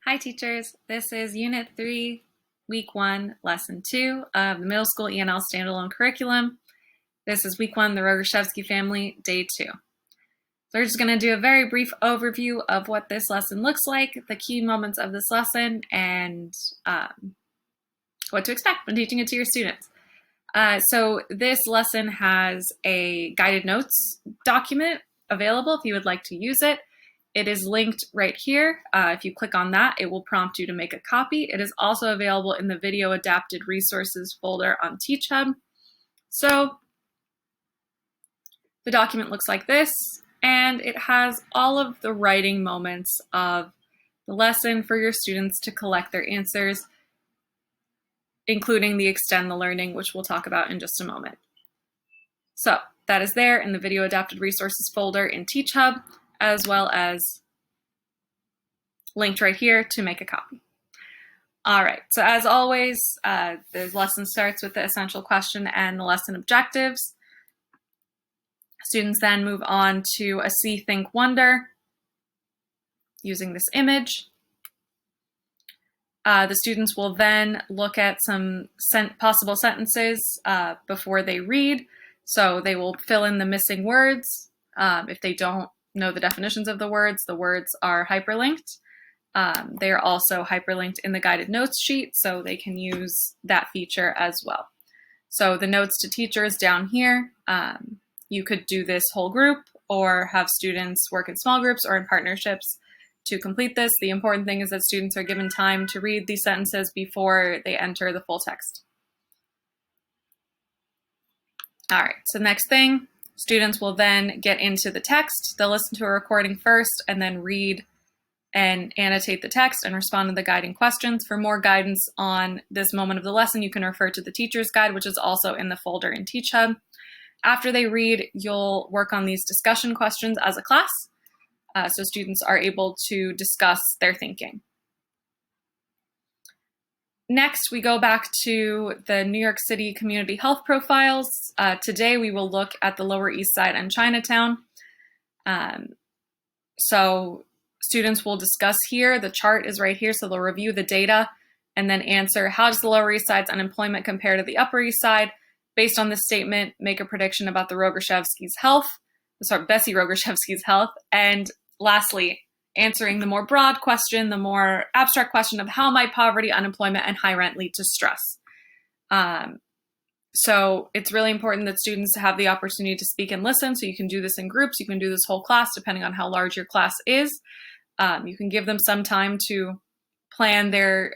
Hi teachers, this is Unit 3, Week 1, Lesson 2 of the Middle School ENL Standalone Curriculum. This is Week 1, the Rogoshevsky family, Day 2. So we're just going to do a very brief overview of what this lesson looks like, the key moments of this lesson, and what to expect when teaching it to your students. So this lesson has a guided notes document available if you would like to use it. It is linked right here. If you click on that, it will prompt you to make a copy. It is also available in the Video Adapted Resources folder on TeachHub. So the document looks like this, and it has all of the writing moments of the lesson for your students to collect their answers, including the Extend the Learning, which we'll talk about in just a moment. So that is there in the Video Adapted Resources folder in TeachHub, as well as linked right here to make a copy. All right, so as always, the lesson starts with the essential question and the lesson objectives. Students then move on to a See, Think, Wonder using this image. The students will then look at some possible sentences before they read. So they will fill in the missing words. If they don't know the definitions of the words are hyperlinked. They are also hyperlinked in the guided notes sheet, so they can use that feature as well. So the notes to teachers down here, you could do this whole group or have students work in small groups or in partnerships to complete this. The important thing is that students are given time to read these sentences before they enter the full text. All right, so next thing, students will then get into the text. They'll listen to a recording first and then read and annotate the text and respond to the guiding questions. For more guidance on this moment of the lesson, you can refer to the teacher's guide, which is also in the folder in TeachHub. After they read, you'll work on these discussion questions as a class, so students are able to discuss their thinking. Next, we go back to the New York City community health profiles. Today, we will look at the Lower East Side and Chinatown. So students will discuss here. The chart is right here, so they'll review the data and then answer, how does the Lower East Side's unemployment compare to the Upper East Side? Based on this statement, make a prediction about the Rogoshevsky's health, Bessie Rogoshevsky's health. And lastly, answering the more broad question, the more abstract question of how might poverty, unemployment, and high rent lead to stress. So it's really important that students have the opportunity to speak and listen. So you can do this in groups. You can do this whole class depending on how large your class is. You can give them some time to plan their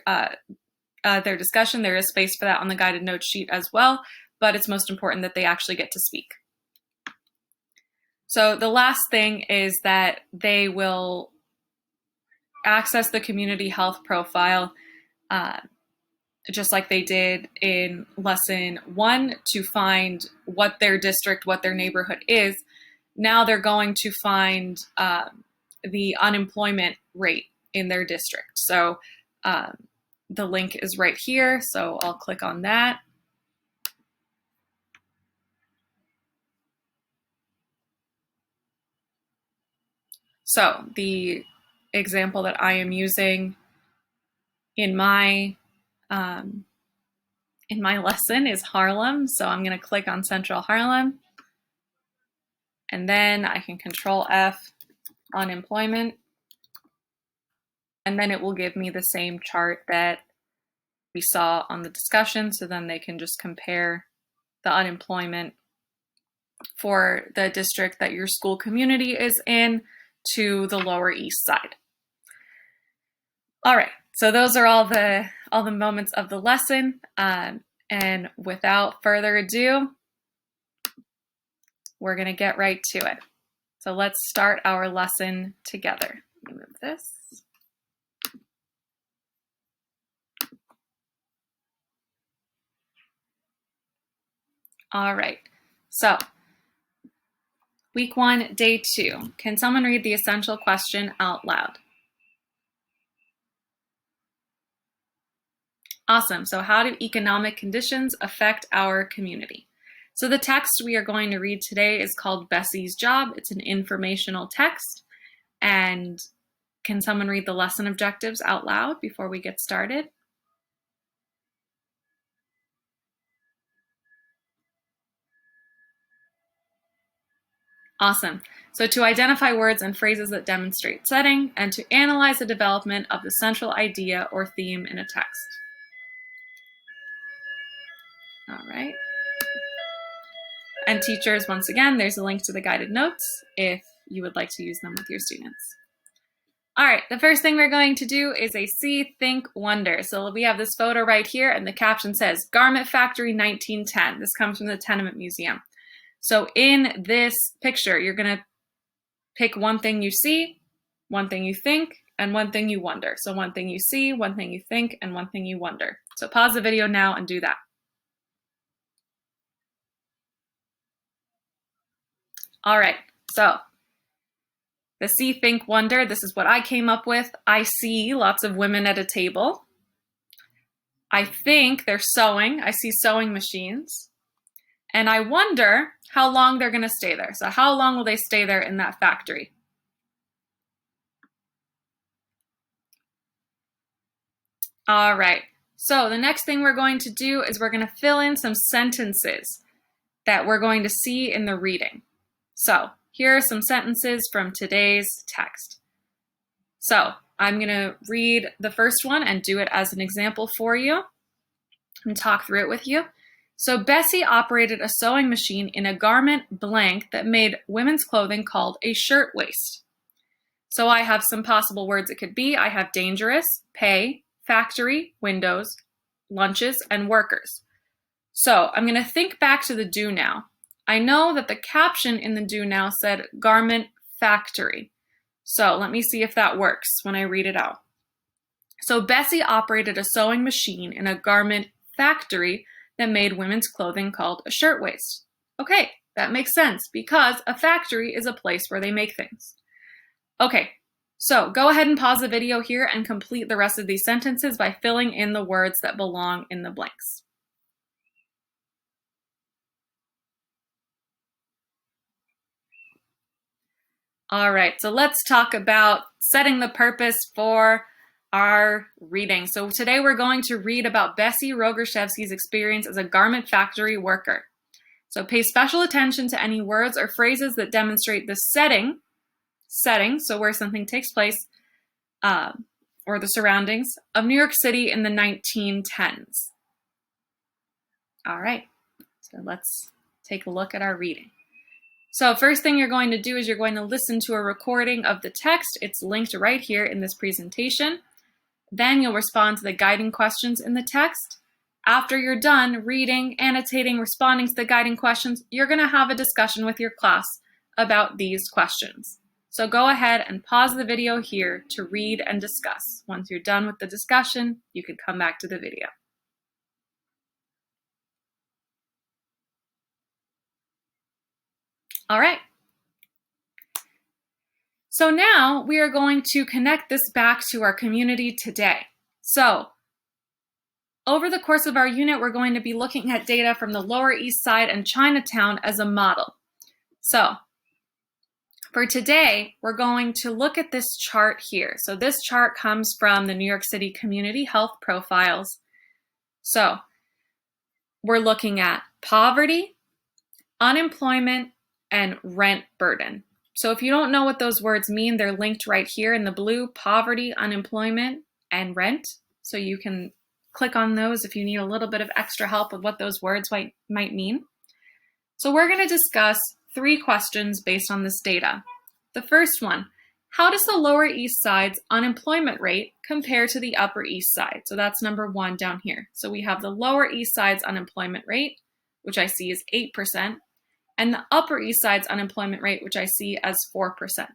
discussion. There is space for that on the guided notes sheet as well, but it's most important that they actually get to speak. So the last thing is that they will access the community health profile just like they did in lesson 1 to find what their district, what their neighborhood is. Now they're going to find the unemployment rate in their district. So the link is right here, so I'll click on that. So the example that I am using in my lesson is Harlem. So I'm going to click on Central Harlem, and then I can Control F unemployment, and then it will give me the same chart that we saw on the discussion. So then they can just compare the unemployment for the district that your school community is in to the Lower East Side. All right, so those are all the moments of the lesson. And without further ado, we're going to get right to it. So let's start our lesson together. Let me move this. All right, so Week 1, Day 2. Can someone read the essential question out loud? Awesome. So how do economic conditions affect our community? So the text we are going to read today is called Bessie's Job. It's an informational text, and Can someone read the lesson objectives out loud before we get started? Awesome. So to identify words and phrases that demonstrate setting, and to analyze the development of the central idea or theme in a text. All right. And teachers, once again, there's a link to the guided notes if you would like to use them with your students. All right, the first thing we're going to do is a see, think, wonder. So we have this photo right here, and the caption says, Garment Factory 1910. This comes from the Tenement Museum. So in this picture, you're going to pick one thing you see, one thing you think, and one thing you wonder. So one thing you see, one thing you think, and one thing you wonder. So pause the video now and do that. All right, so the see, think, wonder, this is what I came up with. I see lots of women at a table. I think they're sewing. I see sewing machines. And I wonder how long they're going to stay there. So how long will they stay there in that factory? All right, so the next thing we're going to do is we're going to fill in some sentences that we're going to see in the reading. So here are some sentences from today's text. So I'm going to read the first one and do it as an example for you and talk through it with you. So Bessie operated a sewing machine in a garment blank that made women's clothing called a shirtwaist. So I have some possible words it could be. I have dangerous, pay, factory, windows, lunches, and workers. So I'm going to think back to the do now. I know that the caption in the do now said garment factory. So let me see if that works when I read it out. So Bessie operated a sewing machine in a garment factory that made women's clothing called a shirtwaist. Okay, that makes sense because a factory is a place where they make things. Okay, so go ahead and pause the video here and complete the rest of these sentences by filling in the words that belong in the blanks. All right, so let's talk about setting the purpose for our reading. So today we're going to read about Bessie Rogoshevsky's experience as a garment factory worker. So pay special attention to any words or phrases that demonstrate the setting, so where something takes place, or the surroundings of New York City in the 1910s. All right, so let's take a look at our reading. So first thing you're going to do is you're going to listen to a recording of the text. It's linked right here in this presentation. Then you'll respond to the guiding questions in the text. After you're done reading, annotating, responding to the guiding questions, you're going to have a discussion with your class about these questions. So go ahead and pause the video here to read and discuss. Once you're done with the discussion, you can come back to the video. All right. So now we are going to connect this back to our community today. So over the course of our unit, we're going to be looking at data from the Lower East Side and Chinatown as a model. So for today, we're going to look at this chart here. So this chart comes from the New York City Community Health Profiles. So we're looking at poverty, unemployment, and rent burden. So if you don't know what those words mean, they're linked right here in the blue: poverty, unemployment, and rent. So you can click on those if you need a little bit of extra help with what those words might mean. So we're going to discuss 3 questions based on this data. The first one, how does the Lower East Side's unemployment rate compare to the Upper East Side? So that's number 1 down here. So we have the Lower East Side's unemployment rate, which I see is 8%. And the Upper East Side's unemployment rate, which I see as 4%.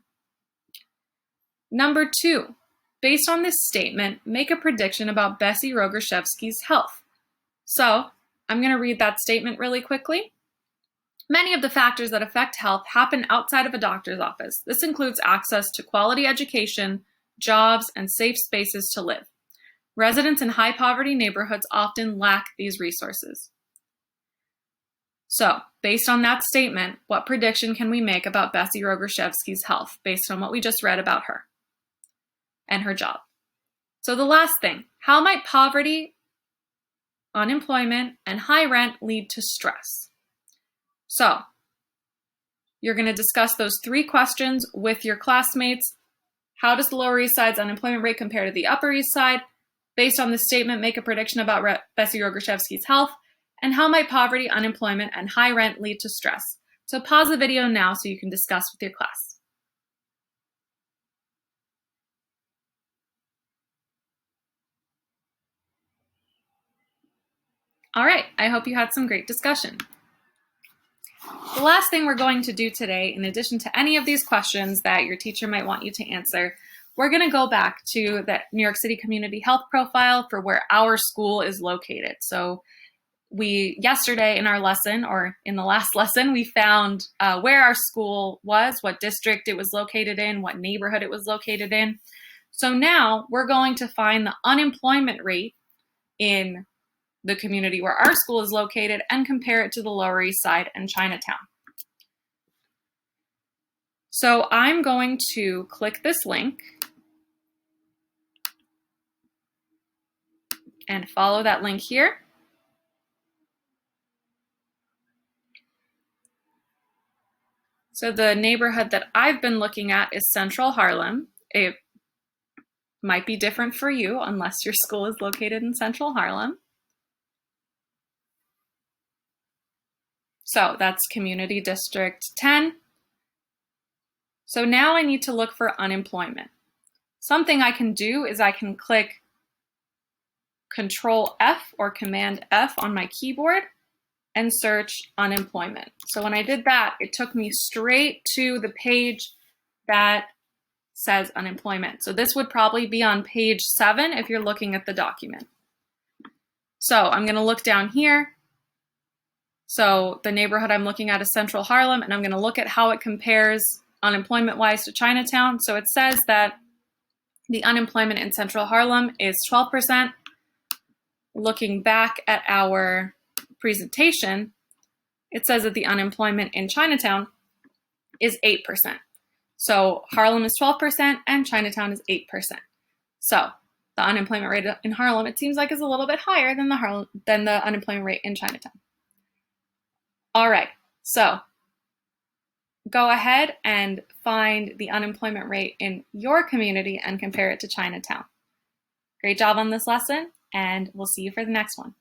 Number 2, based on this statement, make a prediction about Bessie Rogoshevsky's health. So I'm going to read that statement really quickly. Many of the factors that affect health happen outside of a doctor's office. This includes access to quality education, jobs, and safe spaces to live. Residents in high poverty neighborhoods often lack these resources. So, based on that statement, what prediction can we make about Bessie Rogoshevsky's health based on what we just read about her? and her job. So the last thing, how might poverty, unemployment, and high rent lead to stress? So you're going to discuss those 3 questions with your classmates. How does the Lower East Side's unemployment rate compare to the Upper East Side? Based on this statement, make a prediction about Bessie Rogoshevsky's health. And how might poverty, unemployment, and high rent lead to stress? So pause the video now so you can discuss with your class. All right, I hope you had some great discussion. The last thing we're going to do today, in addition to any of these questions that your teacher might want you to answer, we're going to go back to the New York City Community Health Profile for where our school is located. So yesterday in our lesson, or in the last lesson, we found where our school was, what district it was located in, what neighborhood it was located in. So now we're going to find the unemployment rate in the community where our school is located and compare it to the Lower East Side and Chinatown. So I'm going to click this link and follow that link here. So the neighborhood that I've been looking at is Central Harlem. It might be different for you unless your school is located in Central Harlem. So that's Community District 10. So now I need to look for unemployment. Something I can do is I can click Control F or Command F on my keyboard and search unemployment. So when I did that, it took me straight to the page that says unemployment. So this would probably be on page 7 if you're looking at the document. So I'm going to look down here. So the neighborhood I'm looking at is Central Harlem, and I'm going to look at how it compares unemployment-wise to Chinatown. So it says that the unemployment in Central Harlem is 12%. Looking back at our presentation, it says that the unemployment in Chinatown is 8%. So Harlem is 12% and Chinatown is 8%. So the unemployment rate in Harlem, it seems like, is a little bit higher than the unemployment rate in Chinatown. All right, so go ahead and find the unemployment rate in your community and compare it to Chinatown. Great job on this lesson, and we'll see you for the next one.